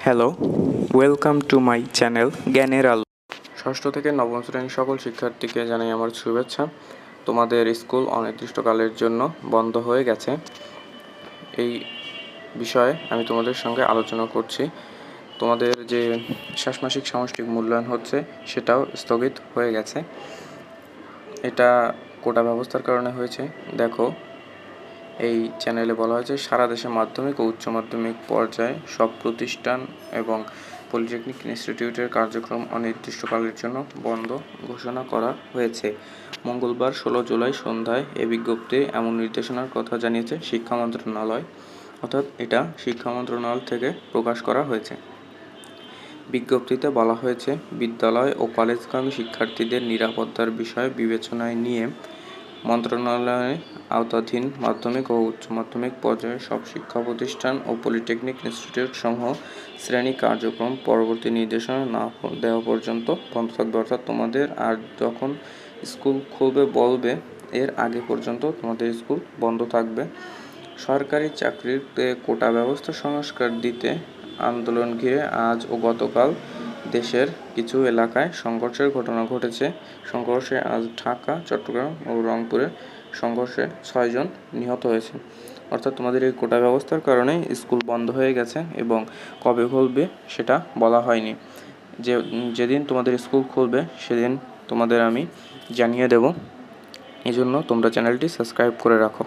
Hello, welcome to my channel জ্ঞানের আলো। ষষ্ঠ থেকে নবম শ্রেণীর সকল শিক্ষার্থীকে জানাই আমার শুভেচ্ছা। তোমাদের স্কুল অনির্দিষ্টকালের জন্য বন্ধ হয়ে গেছে। এই বিষয়ে আমি তোমাদের সঙ্গে আলোচনা করছি। তোমাদের যে ষান্মাসিক সামষ্টিক মূল্যায়ন হচ্ছে সেটাও স্থগিত হয়ে গেছে। এটা কোটা ব্যবস্থার কারণে হয়েছে। দেখো, এই চ্যানেলে বলা হয়েছে সারা দেশে মাধ্যমিক ও উচ্চ মাধ্যমিক পর্যায়ে সব প্রতিষ্ঠান এবং পলিটেকনিক ইনস্টিটিউটের কার্যক্রম অনির্দিষ্টকালের জন্য বন্ধ ঘোষণা করা হয়েছে। মঙ্গলবার 16 জুলাই সন্ধ্যায় এ বিজ্ঞপ্তি এমন নির্দেশনার কথা জানিয়েছে শিক্ষা মন্ত্রণালয়, অর্থাৎ এটা শিক্ষা মন্ত্রণালয় থেকে প্রকাশ করা হয়েছে। বিজ্ঞপ্তিতে বলা হয়েছে, বিদ্যালয় ও কলেজগামী শিক্ষার্থীদের নিরাপত্তার বিষয় বিবেচনায় নিয়ে মন্ত্রণালয়ের আওতাধীন মাধ্যমিক ও উচ্চ মাধ্যমিক পর্যায়ে সব শিক্ষা প্রতিষ্ঠান ও পলিটেকনিক ইনস্টিটিউট সমূহ শ্রেণী কার্যক্রম পরবর্তী নির্দেশনা না দেওয়া পর্যন্ত বন্ধ থাকবে। অর্থাৎ তোমাদের আর যখন স্কুল খুলবে বলবে এর আগে পর্যন্ত তোমাদের স্কুল বন্ধ থাকবে। সরকারি চাকরির কোটা ব্যবস্থা সংস্কার দিতে আন্দোলন ঘিরে আজ ও গতকাল দেশের কিছু এলাকায় সংঘর্ষের ঘটনা ঘটেছে। সংঘর্ষে আজ ঢাকা, চট্টগ্রাম ও রংপুরে সংঘর্ষে 6 জন নিহত হয়েছে। অর্থাৎ তোমাদের এই কোটা ব্যবস্থার কারণে স্কুল বন্ধ হয়ে গেছে এবং কবে খুলবে সেটা বলা হয়নি। যেদিন তোমাদের স্কুল খুলবে সেদিন তোমাদের আমি জানিয়ে দেব। এই জন্য তোমরা চ্যানেলটি সাবস্ক্রাইব করে রাখো।